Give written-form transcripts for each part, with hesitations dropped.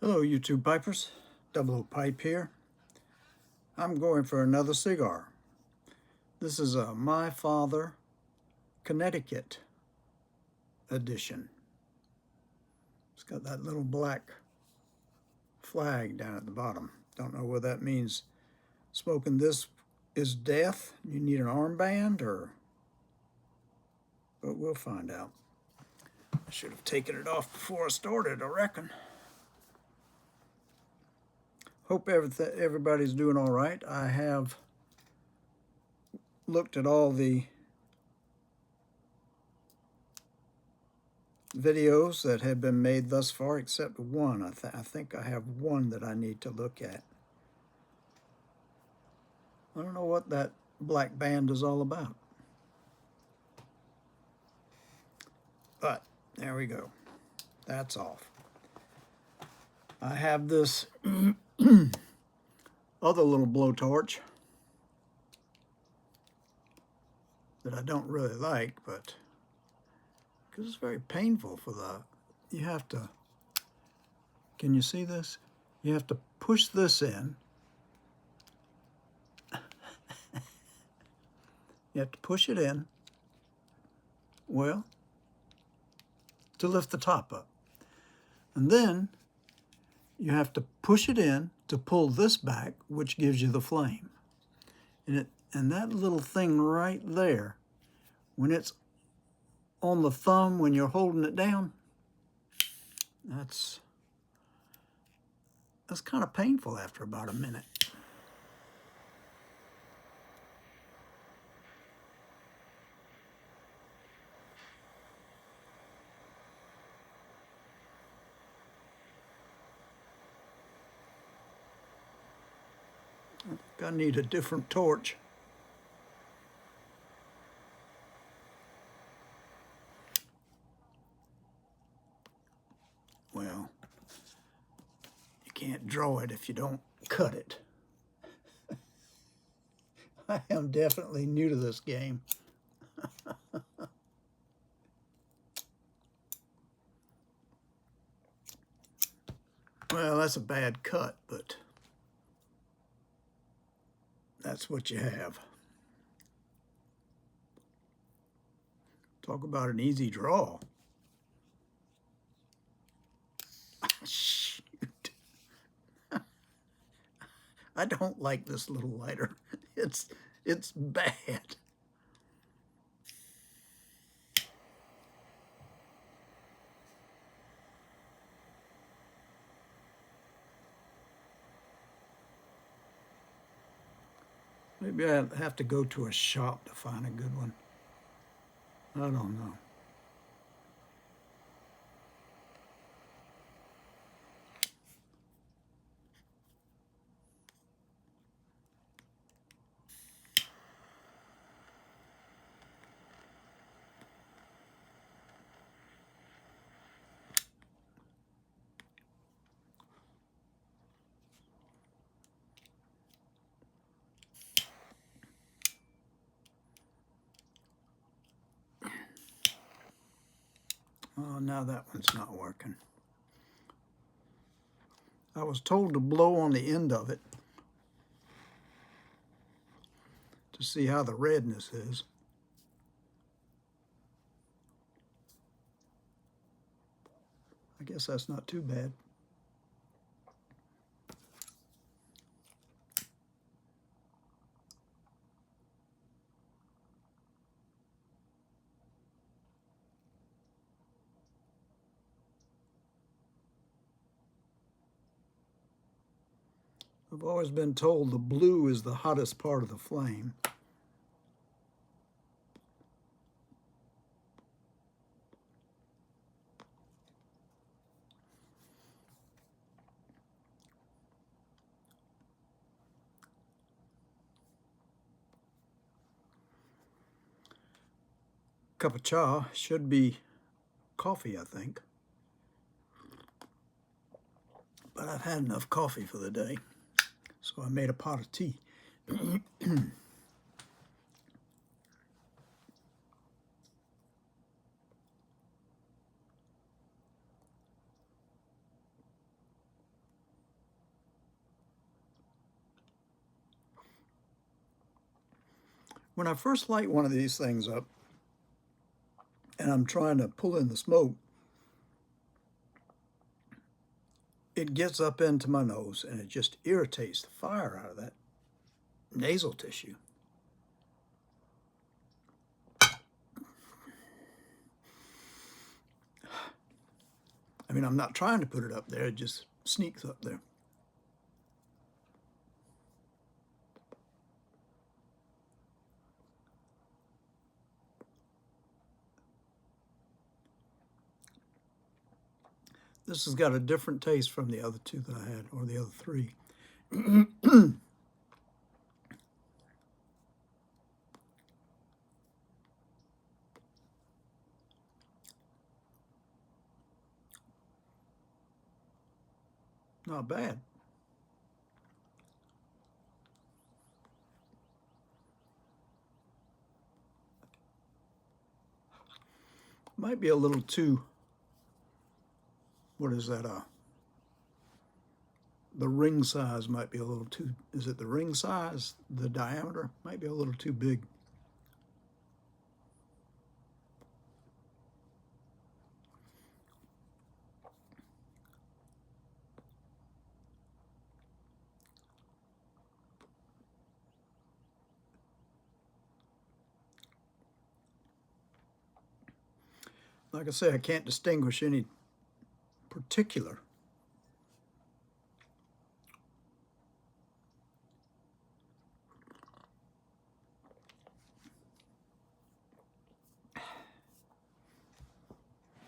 Hello, YouTube Pipers. Double O Pipe here. I'm going for another cigar. This is a My Father Connecticut edition. It's got that little black flag down at the bottom. Don't know what that means. Smoking this is death. You need an armband, but we'll find out. I should have taken it off before I started, I reckon. Hope everybody's doing all right. I have looked at all the videos that have been made thus far, except one. I think I have one that I need to look at. I don't know what that black band is all about. But there we go. That's off. I have this other little blowtorch that I don't really like, but because it's very painful for you have to, can you see this? You have to push this in. You have to push it in, well, to lift the top up. And then you have to push it in to pull this back, which gives you the flame. And that little thing right there, when it's on the thumb, when you're holding it down, that's kind of painful after about a minute. I think I need a different torch. Well, you can't draw it if you don't cut it. I am definitely new to this game. Well, that's a bad cut, but that's what you have. Talk about an easy draw. Shoot. I don't like this little lighter. It's bad. Maybe I have to go to a shop to find a good one. I don't know. Oh, now that one's not working. I was told to blow on the end of it to see how the redness is. I guess that's not too bad. I've always been told the blue is the hottest part of the flame. Cup of cha should be coffee, I think. But I've had enough coffee for the day, so I made a pot of tea. When I first light one of these things up and I'm trying to pull in the smoke, it gets up into my nose and it just irritates the fire out of that nasal tissue. I mean, I'm not trying to put it up there, it just sneaks up there. This has got a different taste from the other two that I had, or the other three. Not bad. Might be a little too, what is that? The ring size might be a little too, is it the ring size? The diameter might be a little too big. Like I say, I can't distinguish any particular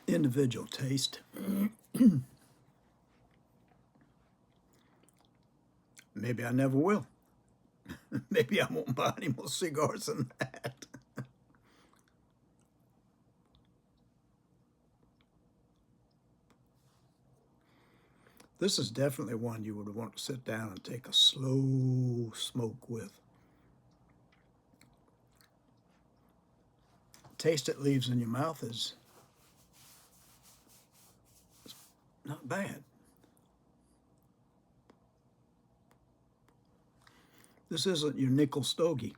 individual taste. Maybe I never will. Maybe I won't buy any more cigars than that. This is definitely one you would want to sit down and take a slow smoke with. The taste it leaves in your mouth is not bad. This isn't your nickel stogie.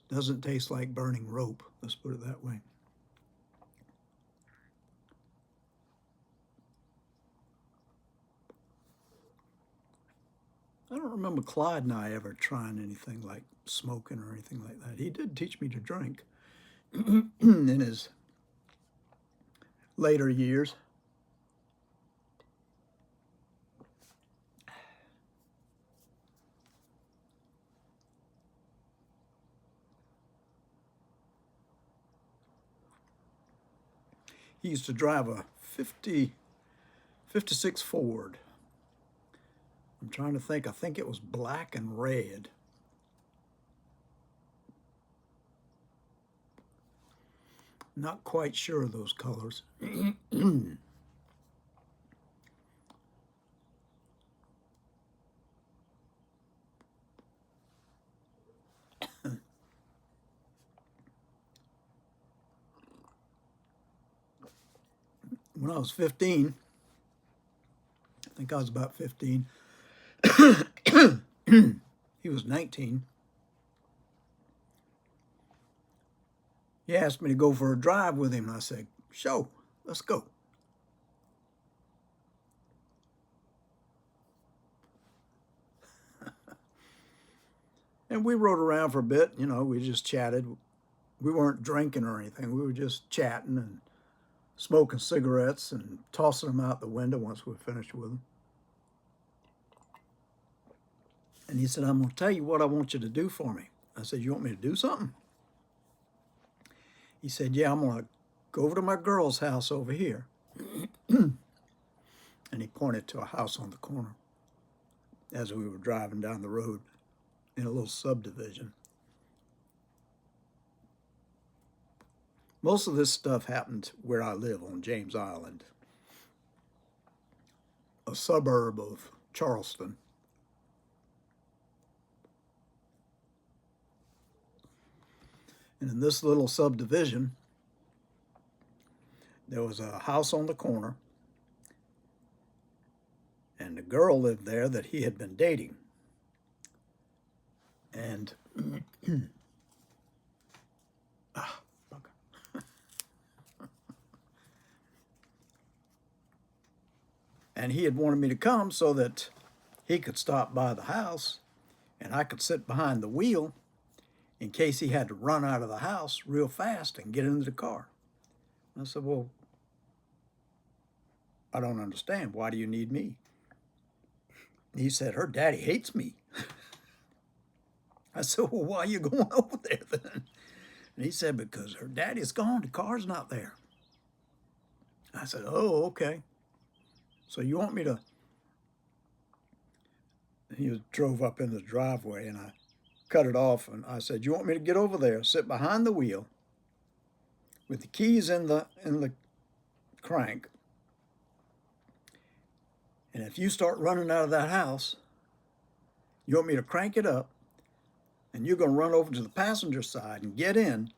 Doesn't taste like burning rope, let's put it that way. I don't remember Clyde and I ever trying anything like smoking or anything like that. He did teach me to drink in his later years. He used to drive a 56 Ford. I'm trying to think. I think it was black and red. Not quite sure of those colors. When I was 15, I think I was about 15, he was 19. He asked me to go for a drive with him, and I said, "Sure, let's go." And we rode around for a bit, you know, we just chatted. We weren't drinking or anything, we were just chatting and smoking cigarettes and tossing them out the window once we were finished with them. And he said, "I'm going to tell you what I want you to do for me." I said, "You want me to do something?" He said, "Yeah, I'm going to go over to my girl's house over here." And he pointed to a house on the corner as we were driving down the road in a little subdivision. Most of this stuff happened where I live on James Island, a suburb of Charleston. And in this little subdivision, there was a house on the corner, And the girl lived there that he had been dating. And and he had wanted me to come so that he could stop by the house and I could sit behind the wheel in case he had to run out of the house real fast and get into the car. And I said, well, I don't understand. Why do you need me? He said, her daddy hates me. I said, well, why are you going over there then? And he said, because her daddy's gone. The car's not there. I said, oh, okay. So you want me to... He drove up in the driveway and I cut it off and I said, you want me to get over there, sit behind the wheel with the keys in the crank, and if you start running out of that house, you want me to crank it up and you're going to run over to the passenger side and get in,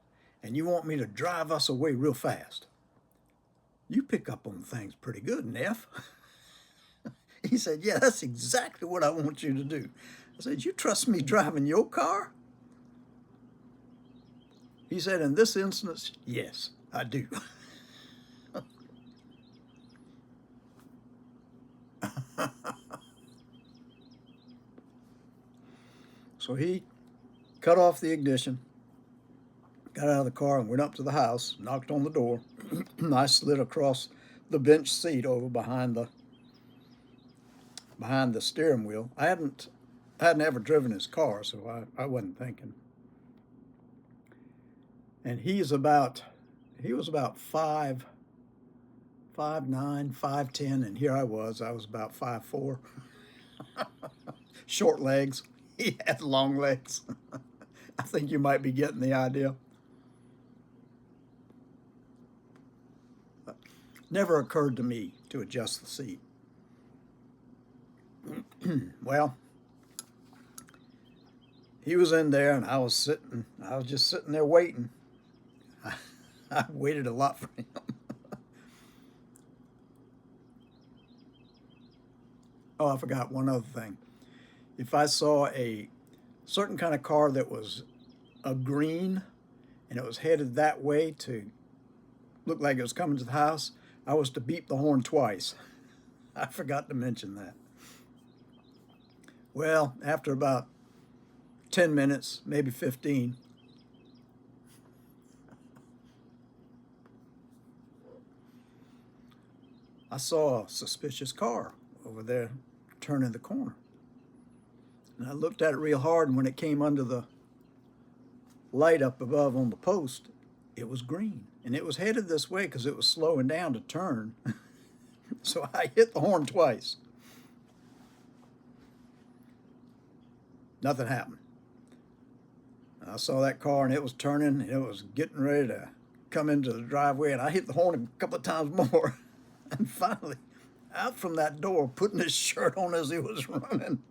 and you want me to drive us away real fast. You pick up on things pretty good, Neff. He said, yeah, that's exactly what I want you to do. I said, you trust me driving your car? He said, in this instance, yes, I do. So he cut off the ignition, got out of the car and went up to the house, knocked on the door, and I slid across the bench seat over behind the steering wheel. I hadn't ever driven his car, so I wasn't thinking. And he was about 5'9", 5'10", and here I was about 5'4". Short legs. He had long legs. I think you might be getting the idea. Never occurred to me to adjust the seat. Well, he was in there and I was just sitting there waiting. I waited a lot for him. Oh, I forgot one other thing. If I saw a certain kind of car that was a green and it was headed that way to look like it was coming to the house, I was to beep the horn twice. I forgot to mention that. Well, after about 10 minutes, maybe 15, I saw a suspicious car over there turning the corner. And I looked at it real hard, and when it came under the light up above on the post, it was green. And it was headed this way because it was slowing down to turn. So I hit the horn twice. Nothing happened. I saw that car and it was turning, and it was getting ready to come into the driveway, and I hit the horn a couple of times more. And finally, out from that door, putting his shirt on as he was running,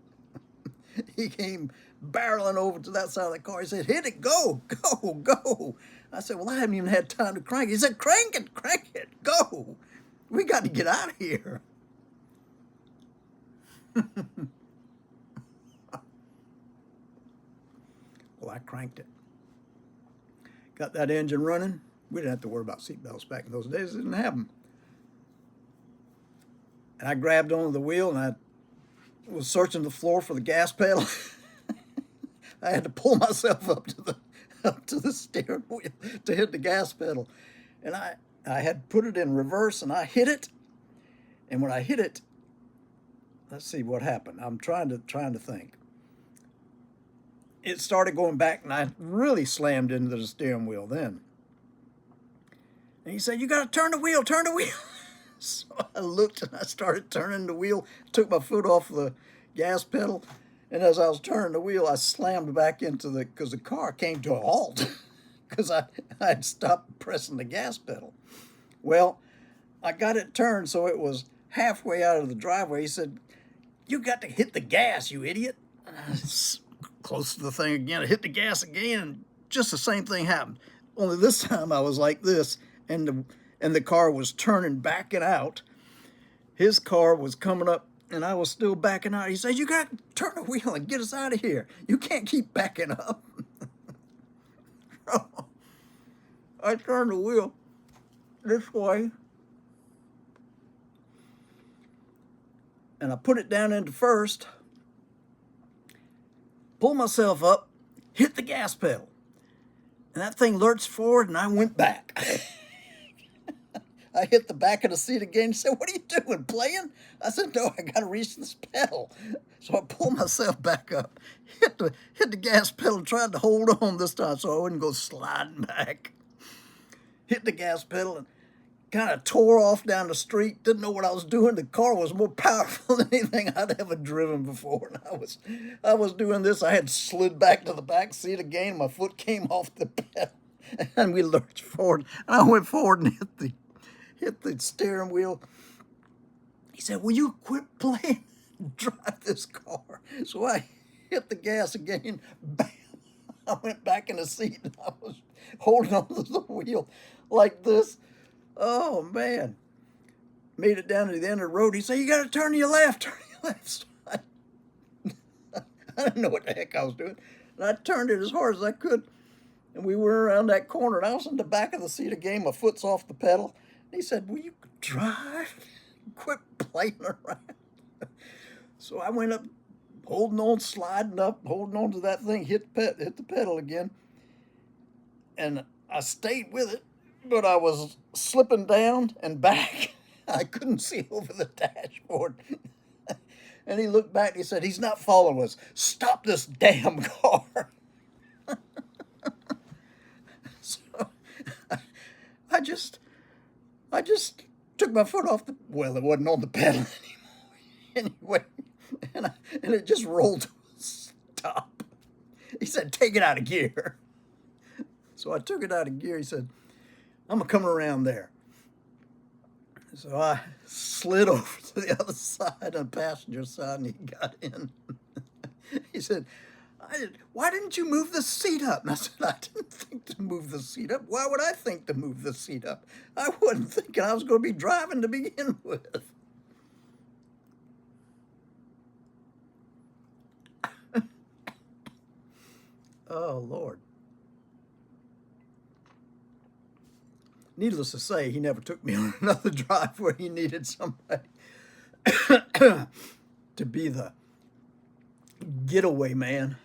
he came barreling over to that side of the car. He said, hit it, go, go, go. I said, well, I haven't even had time to crank it. He said, crank it, go. We got to get out of here. Well, I cranked it. Got that engine running. We didn't have to worry about seatbelts back in those days. It didn't have them. And I grabbed onto the wheel and I was searching the floor for the gas pedal. I had to pull myself up to the steering wheel to hit the gas pedal. And I had put it in reverse and I hit it. And when I hit it, let's see what happened. I'm trying to think. It started going back and I really slammed into the steering wheel then. And he said, you got to turn the wheel, turn the wheel. So I looked and I started turning the wheel, took my foot off the gas pedal, and as I was turning the wheel, I slammed back into because the car came to a halt because I had stopped pressing the gas pedal. Well, I got it turned so it was halfway out of the driveway. He said, you got to hit the gas, you idiot. Close to the thing again, I hit the gas again, and just the same thing happened. Only this time I was like this, and the car was turning, backing out. His car was coming up And I was still backing out. He said, you got to turn the wheel and get us out of here. You can't keep backing up. I turned the wheel this way, and I put it down into first, pulled myself up, hit the gas pedal, and that thing lurched forward, and I went back. I hit the back of the seat again. He said, what are you doing, playing? I said, no, I got to reach this pedal. So I pulled myself back up, hit the gas pedal, tried to hold on this time so I wouldn't go sliding back. Hit the gas pedal and kind of tore off down the street. Didn't know what I was doing. The car was more powerful than anything I'd ever driven before. And I was doing this. I had slid back to the back seat again. My foot came off the pedal, and we lurched forward. And I went forward and hit the steering wheel. He said, will you quit playing and drive this car? So I hit the gas again. Bam! I went back in the seat and I was holding on to the wheel like this. Oh, man. Made it down to the end of the road. He said, you got to turn to your left, turn to your left. So I didn't know what the heck I was doing. And I turned it as hard as I could. And we were around that corner. And I was in the back of the seat again. My foot's off the pedal. And he said, will you drive? Quit playing around. So I went up, holding on, sliding up, holding on to that thing, hit the pedal again. And I stayed with it. But I was slipping down and back. I couldn't see over the dashboard. And he looked back and he said, he's not following us. Stop this damn car. So I just took my foot off the, well, it wasn't on the pedal anymore. Anyway, and it just rolled to a stop. He said, take it out of gear. So I took it out of gear. He said, I'm going to come around there. So I slid over to the other side, on the passenger side, and he got in. He said, why didn't you move the seat up? And I said, I didn't think to move the seat up. Why would I think to move the seat up? I wasn't thinking I was going to be driving to begin with. Oh, Lord. Needless to say, he never took me on another drive where he needed somebody to be the getaway man.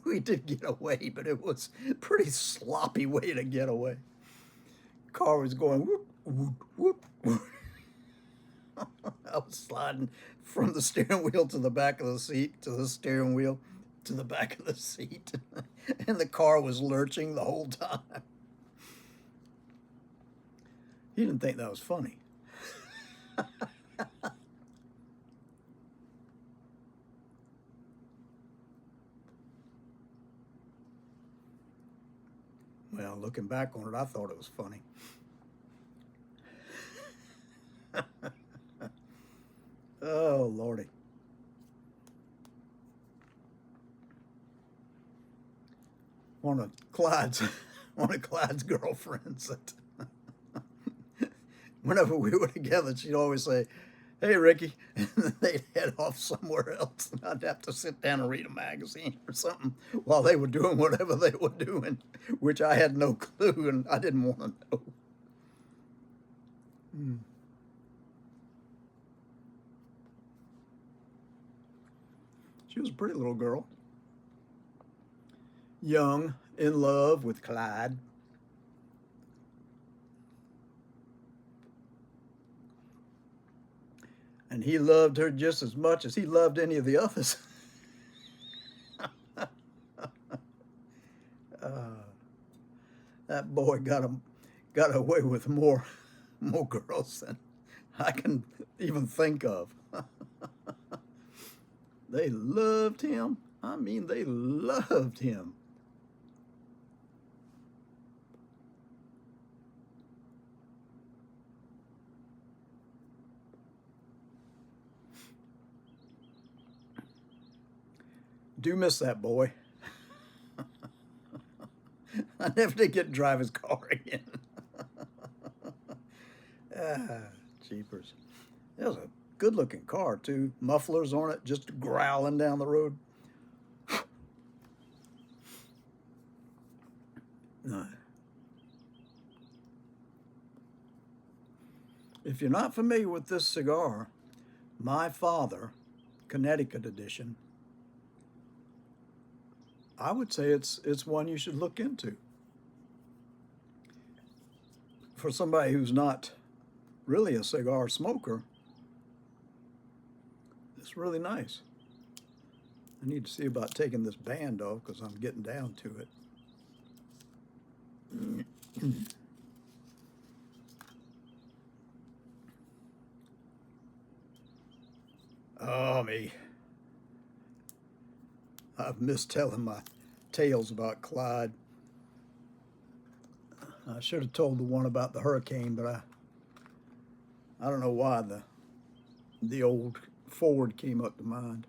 We did get away, but it was a pretty sloppy way to get away. Car was going whoop, whoop, whoop, whoop. I was sliding from the steering wheel to the back of the seat, to the steering wheel, to the back of the seat. And the car was lurching the whole time. He didn't think that was funny. Well, looking back on it, I thought it was funny. Oh, Lordy. One of Clyde's girlfriends, that whenever we were together, she'd always say, hey, Ricky, and then they'd head off somewhere else, and I'd have to sit down and read a magazine or something while they were doing whatever they were doing, which I had no clue, and I didn't want to know. She was a pretty little girl. Young, in love with Clyde. And he loved her just as much as he loved any of the others. That boy got away with more girls than I can even think of. They loved him. I mean, they loved him. Do miss that boy. I never did get to drive his car again. Jeepers. It was a good-looking car, too. Mufflers on it, just growling down the road. No. If you're not familiar with this cigar, My Father, Connecticut edition, I would say it's one you should look into. For somebody who's not really a cigar smoker, it's really nice. I need to see about taking this band off because I'm getting down to it. Oh, me. I've missed telling my tales about Clyde. I should have told the one about the hurricane, but I don't know why the old Ford came up to mind.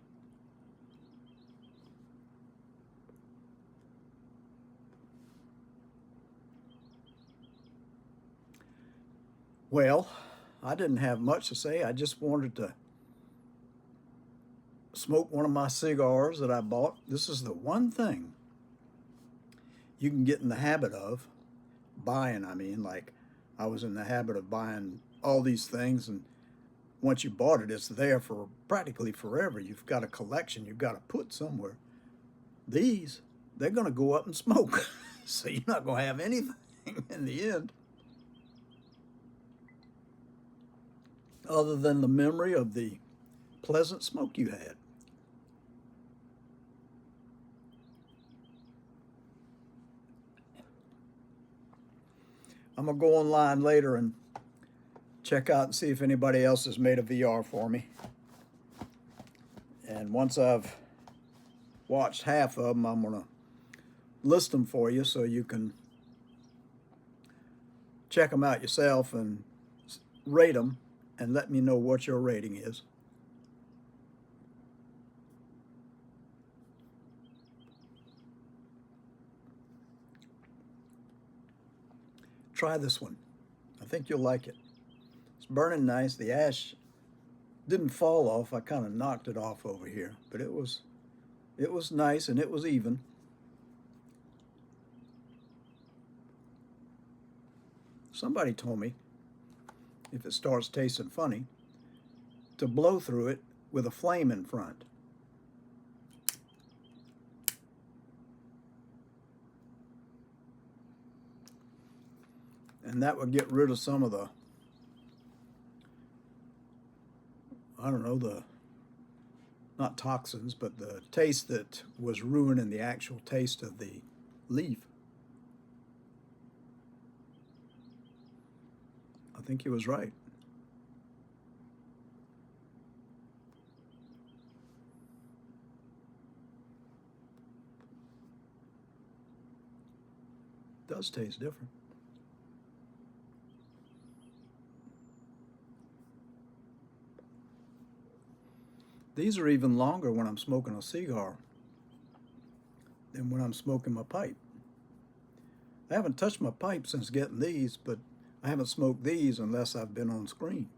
Well, I didn't have much to say. I just wanted to smoke one of my cigars that I bought. This is the one thing you can get in the habit of buying. I mean, like I was in the habit of buying all these things, and once you bought it, it's there for practically forever. You've got a collection you've got to put somewhere. These, they're going to go up and smoke. So you're not going to have anything in the end other than the memory of the pleasant smoke you had. I'm going to go online later and check out and see if anybody else has made a VR for me. And once I've watched half of them, I'm going to list them for you so you can check them out yourself and rate them and let me know what your rating is. Try this one. I think you'll like it. It's burning nice. The ash didn't fall off. I kind of knocked it off over here, but it was nice and it was even. Somebody told me if it starts tasting funny, to blow through it with a flame in front. And that would get rid of some of the, I don't know, not toxins, but the taste that was ruining the actual taste of the leaf. I think he was right. It does taste different. These are even longer when I'm smoking a cigar than when I'm smoking my pipe. I haven't touched my pipe since getting these, but I haven't smoked these unless I've been on screen.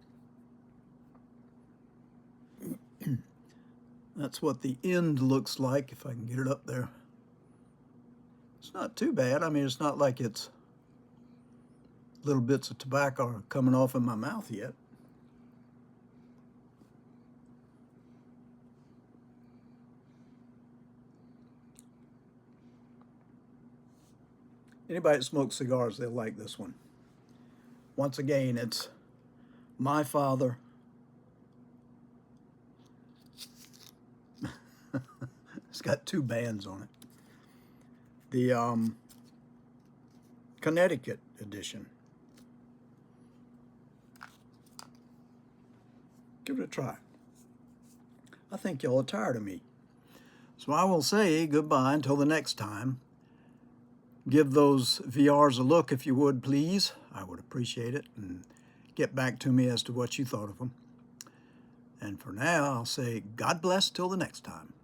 That's what the end looks like, if I can get it up there. It's not too bad. I mean, it's not like it's little bits of tobacco are coming off in my mouth yet. Anybody that smokes cigars, they'll like this one. Once again, it's My Father. It's got two bands on it. The Connecticut edition. Give it a try. I think y'all are tired of me. So I will say goodbye until the next time. Give those VRs a look if you would, please. I would appreciate it. And get back to me as to what you thought of them. And for now, I'll say God bless till the next time.